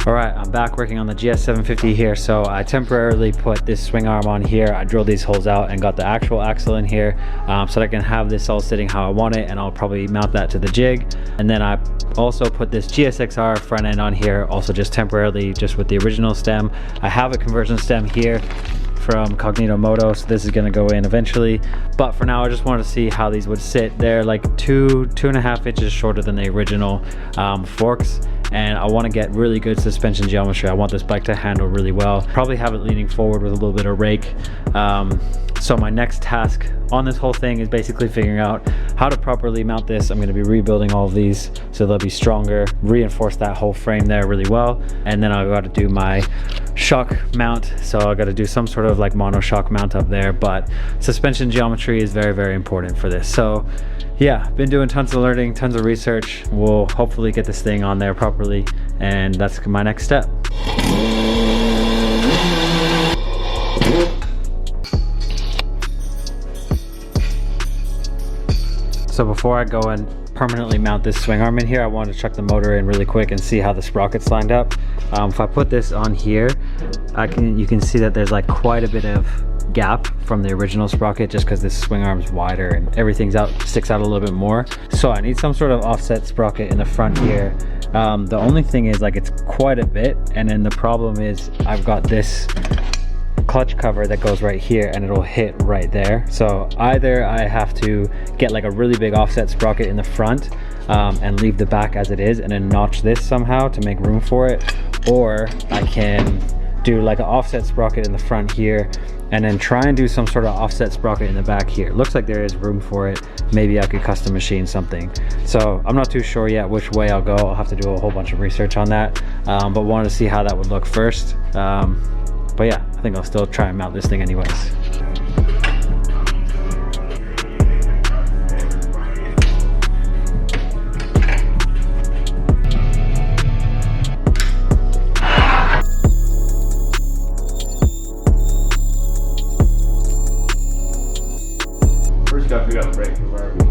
All right, I'm back working on the GS750 here. So I temporarily put this swing arm on here. I drilled these holes out and got the actual axle in here so that I can have this all sitting how I want it, and I'll probably mount that to the jig. And then I also put this GSXR front end on here, also just temporarily, just with the original stem. I have a conversion stem here from Cognito Moto, so this is going to go in eventually, but for now I just wanted to see how these would sit. They're like 2.5 inches shorter than the original forks, and I want to get really good suspension geometry. I want this bike to handle really well. Probably have it leaning forward with a little bit of rake. So my next task on this whole thing is basically figuring out how to properly mount this. I'm going to be rebuilding all of these so they'll be stronger, reinforce that whole frame there really well, and then I've got to do my shock mount. So I got to do some sort of like mono shock mount up there, but suspension geometry is very, very important for this. So yeah, been doing tons of learning, tons of research. We'll hopefully get this thing on there properly, and that's my next step. So before I go and permanently mount this swing arm in here, I wanted to chuck the motor in really quick and see how the sprockets lined up. If I put this on here, you can see that there's like quite a bit of gap from the original sprocket, just because this swing arm's wider and everything's sticks out a little bit more. So I need some sort of offset sprocket in the front here. The only thing is, like, it's quite a bit, and then the problem is I've got this clutch cover that goes right here and it'll hit right there. So either I have to get like a really big offset sprocket in the front and leave the back as it is and then notch this somehow to make room for it, or I can do like an offset sprocket in the front here and then try and do some sort of offset sprocket in the back here. Looks like there is room for it. Maybe I could custom machine something. So I'm not too sure yet which way I'll go. I'll have to do a whole bunch of research on that, but wanted to see how that would look first. But yeah, I think I'll still try and mount this thing anyways. First gotta figure out the brake. Where are we?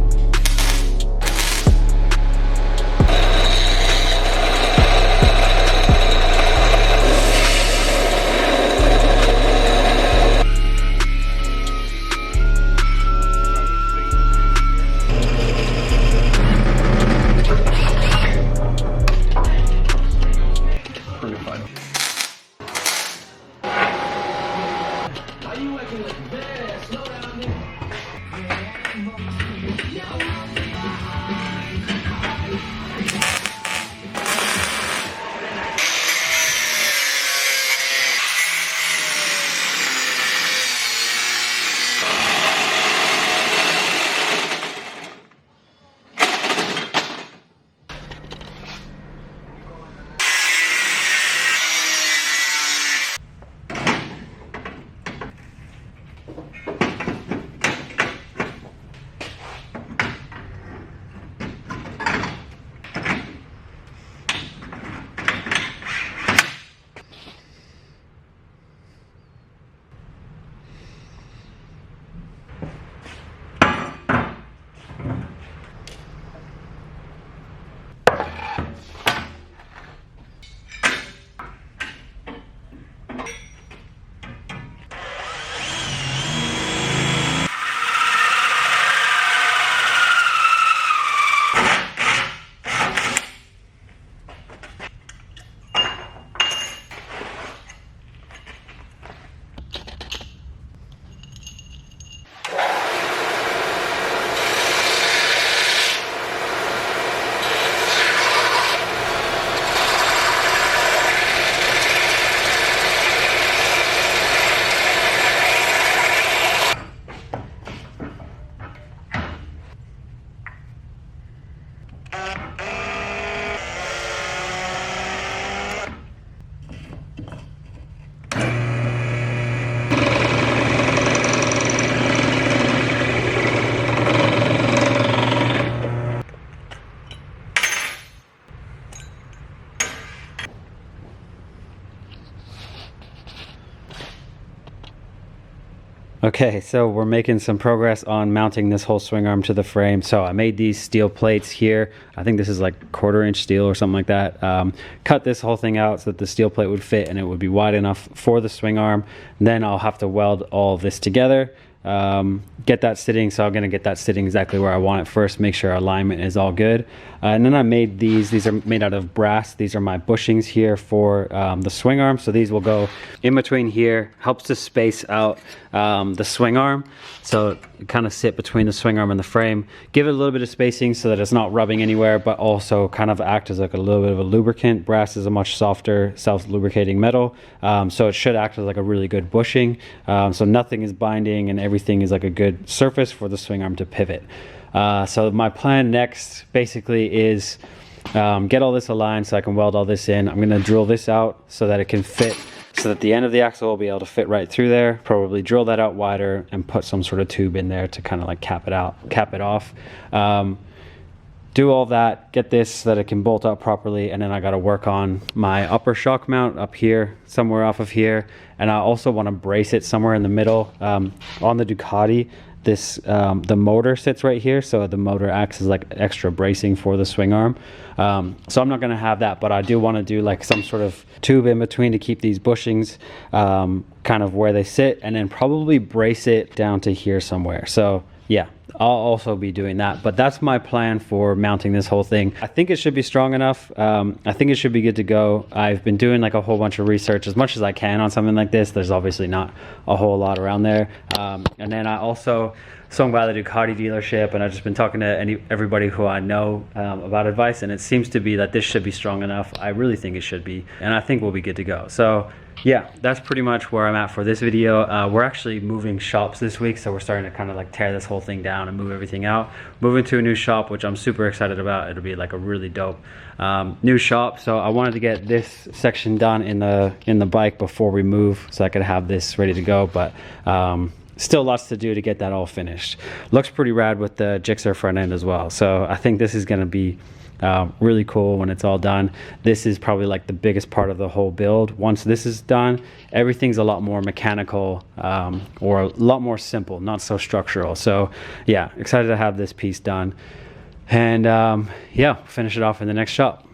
Okay, so we're making some progress on mounting this whole swing arm to the frame. So I made these steel plates here. I think this is like 1/4 inch steel or something like that. Cut this whole thing out so that the steel plate would fit and it would be wide enough for the swing arm. And then I'll have to weld all of this together. Get that sitting, so I'm going to get that sitting exactly where I want it first, make sure alignment is all good. And then I made these are made out of brass. These are my bushings here for the swing arm, so these will go in between here, helps to space out the swing arm, so it kind of sit between the swing arm and the frame, give it a little bit of spacing so that it's not rubbing anywhere, but also kind of act as like a little bit of a lubricant. Brass is a much softer self-lubricating metal, so it should act as like a really good bushing, so nothing is binding and everything is like a good surface for the swing arm to pivot. So my plan next basically is get all this aligned so I can weld all this in. I'm going to drill this out so that it can fit, so that the end of the axle will be able to fit right through there. Probably drill that out wider and put some sort of tube in there to kind of like cap it off. Do all that, get this so that it can bolt out properly, and then I got to work on my upper shock mount up here, somewhere off of here, and I also want to brace it somewhere in the middle. On the Ducati, this the motor sits right here, so the motor acts as like extra bracing for the swing arm. So I'm not going to have that, but I do want to do like some sort of tube in between to keep these bushings kind of where they sit, and then probably brace it down to here somewhere. So yeah, I'll also be doing that, but that's my plan for mounting this whole thing. I think it should be strong enough. I think it should be good to go. I've been doing like a whole bunch of research as much as I can on something like this. There's obviously not a whole lot around there. And then I also swung by the Ducati dealership, and I've just been talking to everybody who I know about advice, and it seems to be that this should be strong enough. I really think it should be, and I think we'll be good to go. So yeah, that's pretty much where I'm at for this video. We're actually moving shops this week, so we're starting to kind of like tear this whole thing down and move everything out. Moving to a new shop, which I'm super excited about. It'll be like a really dope new shop. So I wanted to get this section done in the bike before we move, so I could have this ready to go. But still lots to do to get that all finished. Looks pretty rad with the Gixxer front end as well. So I think this is going to be really cool when it's all done. This is probably like the biggest part of the whole build. Once this is done, everything's a lot more mechanical, or a lot more simple, not so structural. So yeah, excited to have this piece done, and yeah, finish it off in the next shop.